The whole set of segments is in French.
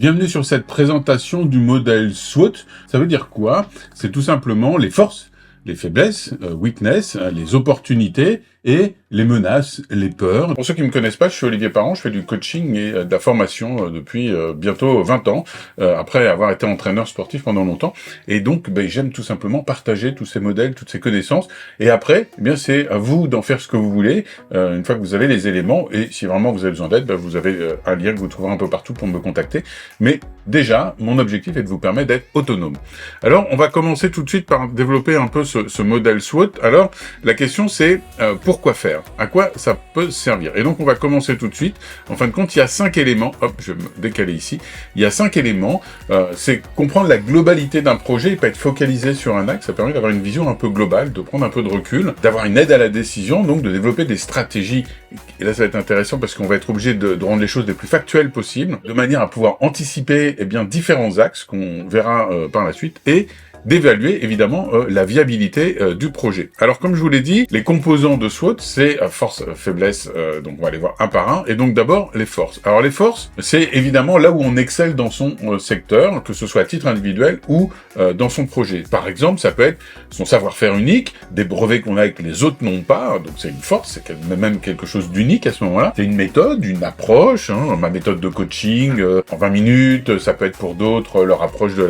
Bienvenue sur cette présentation du modèle SWOT. Ça veut dire quoi? C'est tout simplement les forces, les faiblesses, weakness, les opportunités et les menaces, les peurs. Pour ceux qui me connaissent pas, je suis Olivier Parent, je fais du coaching et de la formation depuis bientôt 20 ans, après avoir été entraîneur sportif pendant longtemps. Et donc, j'aime tout simplement partager tous ces modèles, toutes ces connaissances. Et après, c'est à vous d'en faire ce que vous voulez, une fois que vous avez les éléments. Et si vraiment vous avez besoin d'aide, vous avez un lien que vous trouverez un peu partout pour me contacter. Mais déjà, mon objectif est de vous permettre d'être autonome. Alors, on va commencer tout de suite par développer un peu ce modèle SWOT. Alors, la question c'est pourquoi faire? À quoi ça peut servir? Et donc, on va commencer tout de suite. En fin de compte, il y a 5 éléments. Hop, je vais me décaler ici. Il y a 5 éléments. C'est comprendre la globalité d'un projet et pas être focalisé sur un axe. Ça permet d'avoir une vision un peu globale, de prendre un peu de recul, d'avoir une aide à la décision, donc de développer des stratégies. Et là, ça va être intéressant parce qu'on va être obligé de rendre les choses les plus factuelles possibles, de manière à pouvoir anticiper différents axes qu'on verra par la suite et d'évaluer évidemment la viabilité du projet. Alors comme je vous l'ai dit, les composants de SWOT, c'est force, faiblesse, donc on va les voir un par un, et donc d'abord les forces. Alors les forces, c'est évidemment là où on excelle dans son secteur, que ce soit à titre individuel ou dans son projet. Par exemple, ça peut être son savoir-faire unique, des brevets qu'on a et que les autres n'ont pas, donc c'est une force, c'est même quelque chose d'unique à ce moment-là. C'est une méthode, une approche, ma méthode de coaching en 20 minutes, ça peut être pour d'autres leur approche de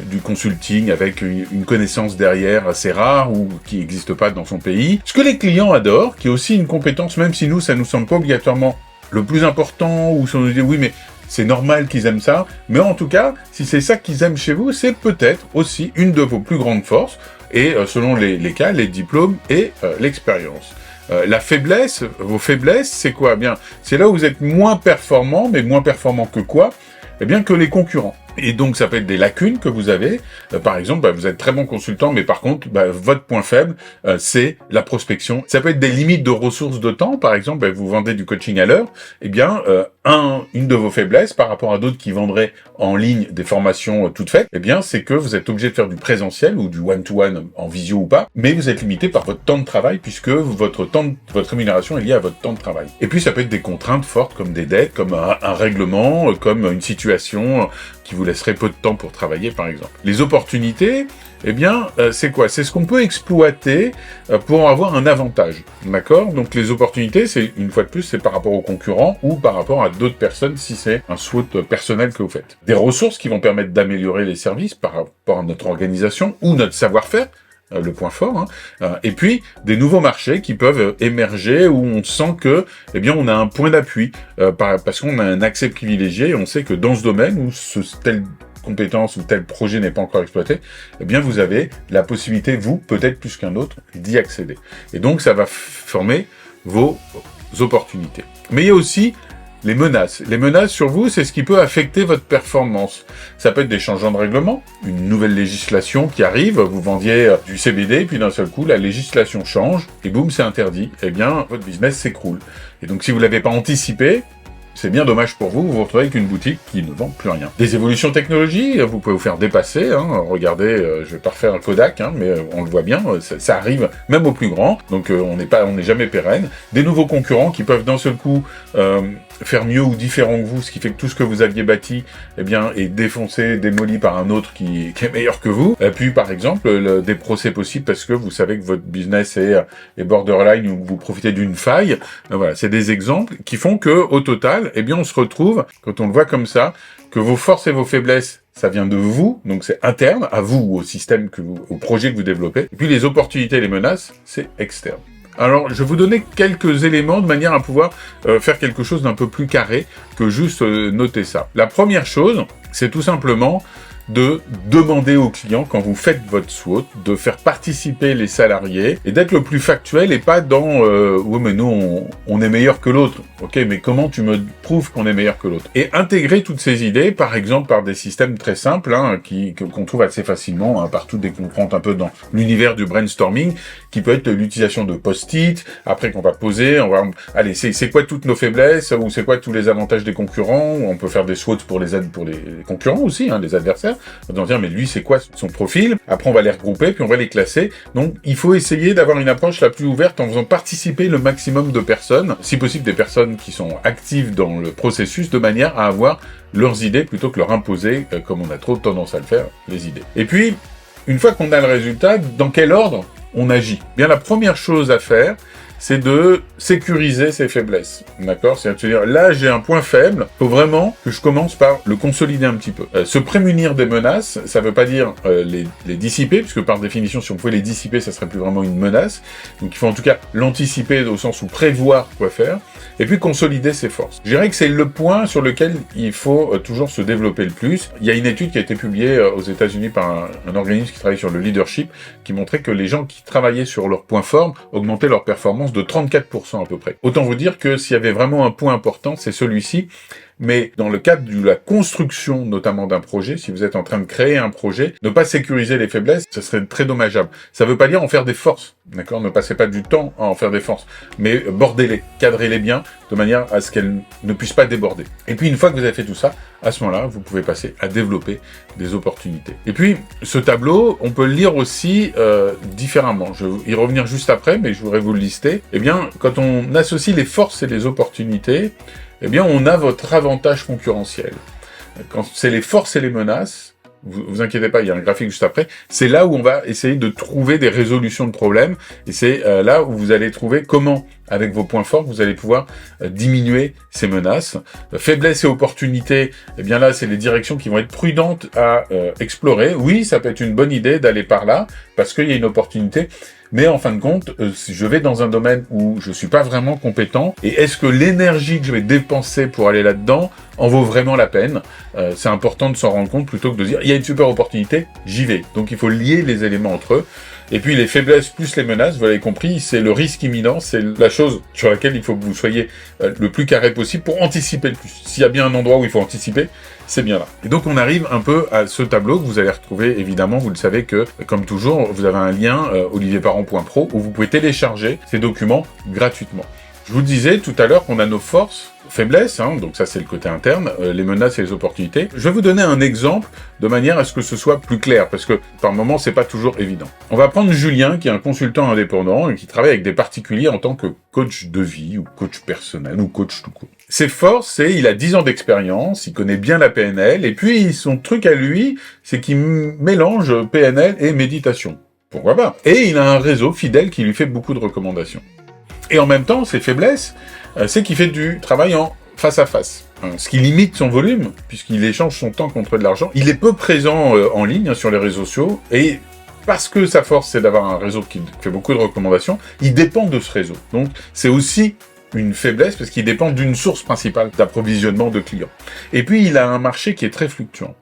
du consulting avec une connaissance derrière assez rare ou qui n'existe pas dans son pays. Ce que les clients adorent, qui est aussi une compétence, même si nous, ça nous semble pas obligatoirement le plus important, ou si on nous dit oui, mais c'est normal qu'ils aiment ça, mais en tout cas, si c'est ça qu'ils aiment chez vous, c'est peut-être aussi une de vos plus grandes forces, et selon les cas, les diplômes et l'expérience. La faiblesse, vos faiblesses, c'est quoi? C'est là où vous êtes moins performant, mais moins performant que quoi? Que les concurrents. Et donc, ça peut être des lacunes que vous avez. Par exemple, vous êtes très bon consultant, mais par contre, votre point faible, c'est la prospection. Ça peut être des limites de ressources de temps. Par exemple, vous vendez du coaching à l'heure. Une de vos faiblesses par rapport à d'autres qui vendraient en ligne des formations toutes faites, c'est que vous êtes obligé de faire du présentiel ou du one-to-one en visio ou pas, mais vous êtes limité par votre temps de travail puisque votre rémunération est liée à votre temps de travail. Et puis, ça peut être des contraintes fortes comme des dettes, comme un règlement, comme une situation qui vous laisserait peu de temps pour travailler, par exemple. Les opportunités, c'est quoi? C'est ce qu'on peut exploiter pour avoir un avantage, d'accord? Donc les opportunités, c'est une fois de plus, c'est par rapport aux concurrents ou par rapport à d'autres personnes si c'est un SWOT personnel que vous faites. Des ressources qui vont permettre d'améliorer les services par rapport à notre organisation ou notre savoir-faire, le point fort, et puis des nouveaux marchés qui peuvent émerger où on sent que, on a un point d'appui parce qu'on a un accès privilégié et on sait que dans ce domaine où telle compétence ou tel projet n'est pas encore exploité, vous avez la possibilité, vous, peut-être plus qu'un autre, d'y accéder. Et donc, ça va former vos opportunités. Mais il y a aussi les menaces. Les menaces sur vous, c'est ce qui peut affecter votre performance. Ça peut être des changements de règlement, une nouvelle législation qui arrive, vous vendiez du CBD, puis d'un seul coup, la législation change, et boum, c'est interdit. Votre business s'écroule. Et donc, si vous l'avez pas anticipé, c'est bien dommage pour vous, vous vous retrouvez avec une boutique qui ne vend plus rien. Des évolutions technologiques, vous pouvez vous faire dépasser, regardez, je vais pas refaire un Kodak, mais on le voit bien, ça arrive même au plus grand, donc on n'est jamais pérenne. Des nouveaux concurrents qui peuvent d'un seul coup faire mieux ou différent que vous, ce qui fait que tout ce que vous aviez bâti, est défoncé, démoli par un autre qui est meilleur que vous. Et puis par exemple, des procès possibles parce que vous savez que votre business est borderline ou que vous profitez d'une faille. Voilà, c'est des exemples qui font que au total, on se retrouve, quand on le voit comme ça, que vos forces et vos faiblesses, ça vient de vous, donc c'est interne, à vous ou au système au projet que vous développez. Et puis les opportunités et les menaces, c'est externe. Alors, je vais vous donner quelques éléments de manière à pouvoir faire quelque chose d'un peu plus carré que juste noter ça. La première chose, c'est tout simplement de demander aux clients, quand vous faites votre SWOT, de faire participer les salariés et d'être le plus factuel et pas dans oui mais nous on est meilleur que l'autre. Ok, mais comment tu me prouves qu'on est meilleur que l'autre? Et intégrer toutes ces idées, par exemple par des systèmes très simples qu'on trouve assez facilement partout dès qu'on rentre un peu dans l'univers du brainstorming, qui peut être l'utilisation de post-it, après qu'on va poser, allez, c'est quoi toutes nos faiblesses ou c'est quoi tous les avantages des concurrents, on peut faire des SWOT pour les concurrents aussi, les adversaires. en disant, tiens, mais lui, c'est quoi son profil? Après, on va les regrouper, puis on va les classer. Donc, il faut essayer d'avoir une approche la plus ouverte en faisant participer le maximum de personnes, si possible des personnes qui sont actives dans le processus, de manière à avoir leurs idées plutôt que leur imposer, comme on a trop tendance à le faire, les idées. Et puis, une fois qu'on a le résultat, dans quel ordre on agit? Bien, la première chose à faire, c'est de sécuriser ses faiblesses, d'accord? C'est-à-dire, là, j'ai un point faible, il faut vraiment que je commence par le consolider un petit peu. Se prémunir des menaces, ça veut pas dire les dissiper, puisque par définition, si on pouvait les dissiper, ça serait plus vraiment une menace. Donc, il faut en tout cas l'anticiper au sens où prévoir quoi faire, et puis consolider ses forces. Je dirais que c'est le point sur lequel il faut toujours se développer le plus. Il y a une étude qui a été publiée aux États-Unis par un organisme qui travaille sur le leadership, qui montrait que les gens qui travaillaient sur leurs points forts augmentaient leur performance de 34% à peu près. Autant vous dire que s'il y avait vraiment un point important, c'est celui-ci. Mais dans le cadre de la construction, notamment d'un projet, si vous êtes en train de créer un projet, ne pas sécuriser les faiblesses, ce serait très dommageable. Ça veut pas dire en faire des forces, d'accord? Ne passez pas du temps à en faire des forces, mais bordez-les, cadrez-les bien, de manière à ce qu'elles ne puissent pas déborder. Et puis une fois que vous avez fait tout ça, à ce moment-là, vous pouvez passer à développer des opportunités. Et puis, ce tableau, on peut le lire aussi différemment. Je vais y revenir juste après, mais je voudrais vous le lister. Eh bien, quand on associe les forces et les opportunités, eh bien, on a votre avantage concurrentiel. Quand c'est les forces et les menaces, vous inquiétez pas, il y a un graphique juste après, c'est là où on va essayer de trouver des résolutions de problèmes, et c'est là où vous allez trouver comment, avec vos points forts, vous allez pouvoir diminuer ces menaces. Faiblesse et opportunité, eh bien là, c'est les directions qui vont être prudentes à explorer. Oui, ça peut être une bonne idée d'aller par là, parce qu'il y a une opportunité, mais en fin de compte, si je vais dans un domaine où je suis pas vraiment compétent, et est-ce que l'énergie que je vais dépenser pour aller là-dedans en vaut vraiment la peine? C'est important de s'en rendre compte plutôt que de dire il y a une super opportunité, j'y vais. Donc il faut lier les éléments entre eux. Et puis les faiblesses plus les menaces, vous l'avez compris, c'est le risque imminent, c'est la chose sur laquelle il faut que vous soyez le plus carré possible pour anticiper le plus. S'il y a bien un endroit où il faut anticiper, c'est bien là. Et donc on arrive un peu à ce tableau que vous allez retrouver, évidemment, vous le savez que, comme toujours, vous avez un lien olivierparent.pro où vous pouvez télécharger ces documents gratuitement. Je vous disais tout à l'heure qu'on a nos forces, faiblesses, donc ça c'est le côté interne, les menaces et les opportunités. Je vais vous donner un exemple de manière à ce que ce soit plus clair, parce que par moments c'est pas toujours évident. On va prendre Julien, qui est un consultant indépendant et qui travaille avec des particuliers en tant que coach de vie, ou coach personnel, ou coach tout court. Ses forces, c'est il a 10 ans d'expérience, il connaît bien la PNL, et puis son truc à lui, c'est qu'il mélange PNL et méditation. Pourquoi pas? Et il a un réseau fidèle qui lui fait beaucoup de recommandations. Et en même temps, ses faiblesses, c'est qu'il fait du travail en face à face. Ce qui limite son volume, puisqu'il échange son temps contre de l'argent. Il est peu présent en ligne, sur les réseaux sociaux, et parce que sa force, c'est d'avoir un réseau qui fait beaucoup de recommandations, il dépend de ce réseau. Donc, c'est aussi une faiblesse, parce qu'il dépend d'une source principale d'approvisionnement de clients. Et puis, il a un marché qui est très fluctuant.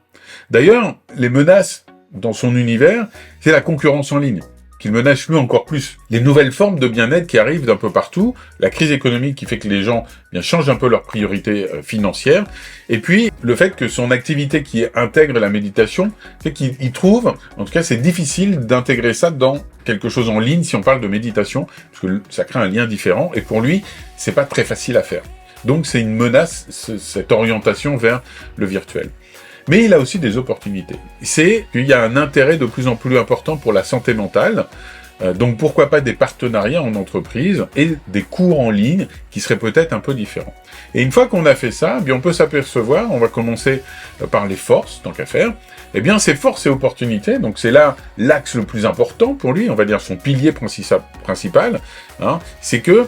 D'ailleurs, les menaces dans son univers, c'est la concurrence en ligne qu'il menace lui encore plus. Les nouvelles formes de bien-être qui arrivent d'un peu partout, la crise économique qui fait que les gens changent un peu leurs priorités financières, et puis le fait que son activité qui intègre la méditation fait qu'il trouve, en tout cas c'est difficile d'intégrer ça dans quelque chose en ligne si on parle de méditation, parce que ça crée un lien différent, et pour lui, c'est pas très facile à faire. Donc c'est une menace, cette orientation vers le virtuel. Mais il a aussi des opportunités. C'est qu'il y a un intérêt de plus en plus important pour la santé mentale, donc pourquoi pas des partenariats en entreprise et des cours en ligne qui seraient peut-être un peu différents. Et une fois qu'on a fait ça, on peut s'apercevoir, on va commencer par les forces, tant qu'à faire, ces forces et opportunités, donc c'est là l'axe le plus important pour lui, on va dire son pilier principal, c'est que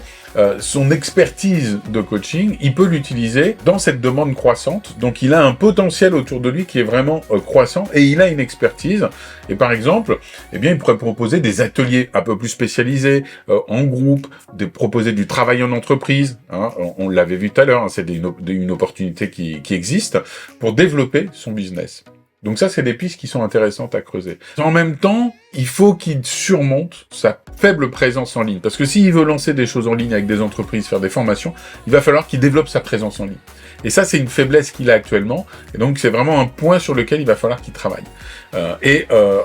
son expertise de coaching, il peut l'utiliser dans cette demande croissante. Donc il a un potentiel autour de lui qui est vraiment croissant et il a une expertise. Et par exemple, il pourrait proposer des ateliers un peu plus spécialisés, en groupe, proposer du travail en entreprise. On l'avait vu tout à l'heure, c'est une opportunité qui existe pour développer son business. Donc ça, c'est des pistes qui sont intéressantes à creuser. En même temps, il faut qu'il surmonte sa faible présence en ligne. Parce que s'il veut lancer des choses en ligne avec des entreprises, faire des formations, il va falloir qu'il développe sa présence en ligne. Et ça, c'est une faiblesse qu'il a actuellement. Et donc, c'est vraiment un point sur lequel il va falloir qu'il travaille.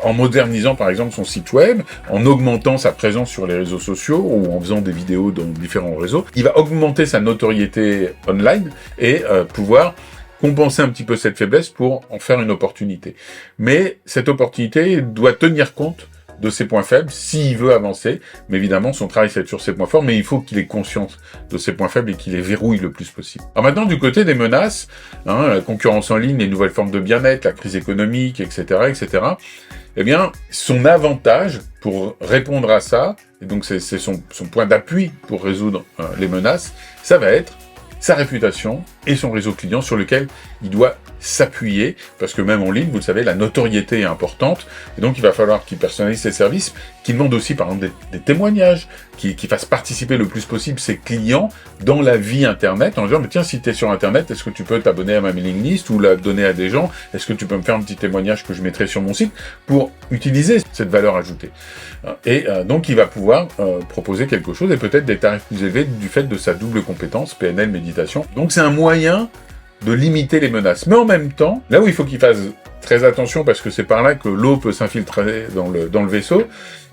En modernisant, par exemple, son site web, en augmentant sa présence sur les réseaux sociaux ou en faisant des vidéos dans différents réseaux, il va augmenter sa notoriété online et pouvoir compenser un petit peu cette faiblesse pour en faire une opportunité. Mais cette opportunité doit tenir compte de ses points faibles s'il veut avancer. Mais évidemment, son travail, c'est sur ses points forts, mais il faut qu'il ait conscience de ses points faibles et qu'il les verrouille le plus possible. Alors maintenant, du côté des menaces, la concurrence en ligne, les nouvelles formes de bien-être, la crise économique, etc., eh bien, son avantage pour répondre à ça, et donc c'est son point d'appui pour résoudre les menaces, ça va être sa réputation et son réseau client sur lequel il doit s'appuyer, parce que même en ligne, vous le savez, la notoriété est importante, et donc il va falloir qu'il personnalise ses services, qu'il demande aussi, par exemple, des témoignages, qu'il fasse participer le plus possible ses clients dans la vie Internet, en disant, mais tiens, si tu es sur Internet, est-ce que tu peux t'abonner à ma mailing list ou la donner à des gens? Est-ce que tu peux me faire un petit témoignage que je mettrai sur mon site pour utiliser cette valeur ajoutée? Et donc, il va pouvoir proposer quelque chose, et peut-être des tarifs plus élevés du fait de sa double compétence, PNL, méditation. Donc, c'est un moyen de limiter les menaces. Mais en même temps, là où il faut qu'il fasse très attention, parce que c'est par là que l'eau peut s'infiltrer dans le vaisseau,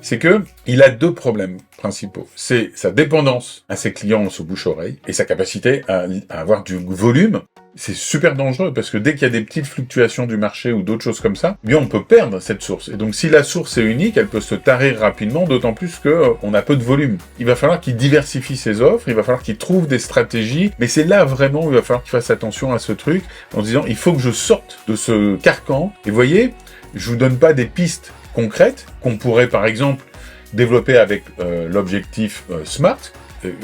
c'est que il a deux problèmes principaux. C'est sa dépendance à ses clients sous bouche-oreille et sa capacité à avoir du volume. C'est super dangereux parce que dès qu'il y a des petites fluctuations du marché ou d'autres choses comme ça, bien on peut perdre cette source. Et donc si la source est unique, elle peut se tarir rapidement, d'autant plus que on a peu de volume. Il va falloir qu'il diversifie ses offres, il va falloir qu'il trouve des stratégies, mais c'est là vraiment où il va falloir qu'il fasse attention à ce truc en se disant il faut que je sorte de ce carcan. Et vous voyez, je vous donne pas des pistes concrètes qu'on pourrait par exemple développer avec l'objectif SMART,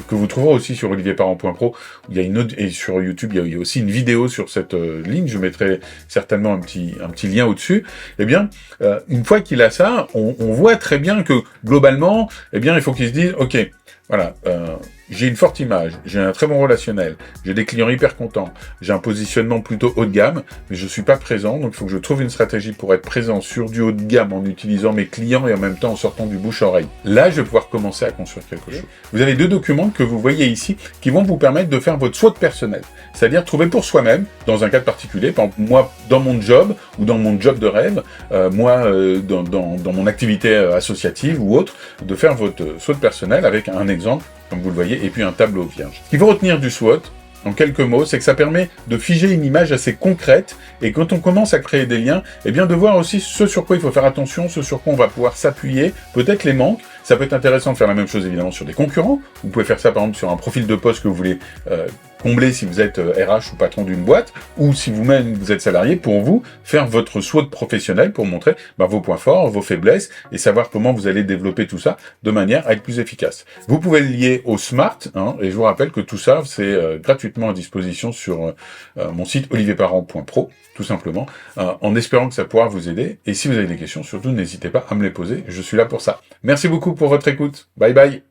que vous trouverez aussi sur olivierparent.pro. Il y a une autre, et sur YouTube, il y a aussi une vidéo sur cette ligne. Je mettrai certainement un petit lien au-dessus. Eh bien, une fois qu'il a ça, on voit très bien que globalement, eh bien, il faut qu'il se dise, ok, voilà, j'ai une forte image, j'ai un très bon relationnel, j'ai des clients hyper contents, j'ai un positionnement plutôt haut de gamme, mais je suis pas présent, donc il faut que je trouve une stratégie pour être présent sur du haut de gamme en utilisant mes clients et en même temps en sortant du bouche-oreille. Là, je vais pouvoir commencer à construire quelque chose. Vous avez deux documents que vous voyez ici qui vont vous permettre de faire votre SWOT personnel, c'est-à-dire trouver pour soi-même, dans un cas particulier, par exemple, moi, dans mon job ou dans mon job de rêve, dans mon activité associative ou autre, de faire votre SWOT personnel avec un exemple, comme vous le voyez, et puis un tableau vierge. Ce qu'il faut retenir du SWOT, en quelques mots, c'est que ça permet de figer une image assez concrète, et quand on commence à créer des liens, eh bien de voir aussi ce sur quoi il faut faire attention, ce sur quoi on va pouvoir s'appuyer, peut-être les manques. Ça peut être intéressant de faire la même chose évidemment sur des concurrents. Vous pouvez faire ça par exemple sur un profil de poste que vous voulez combler si vous êtes RH ou patron d'une boîte, ou si vous-même vous êtes salarié, pour vous faire votre SWOT professionnel pour montrer vos points forts, vos faiblesses, et savoir comment vous allez développer tout ça de manière à être plus efficace. Vous pouvez le lier au SMART, et je vous rappelle que tout ça, c'est gratuitement à disposition sur mon site olivierparent.pro, tout simplement, en espérant que ça pourra vous aider. Et si vous avez des questions, surtout n'hésitez pas à me les poser, je suis là pour ça. Merci beaucoup pour votre écoute. Bye bye.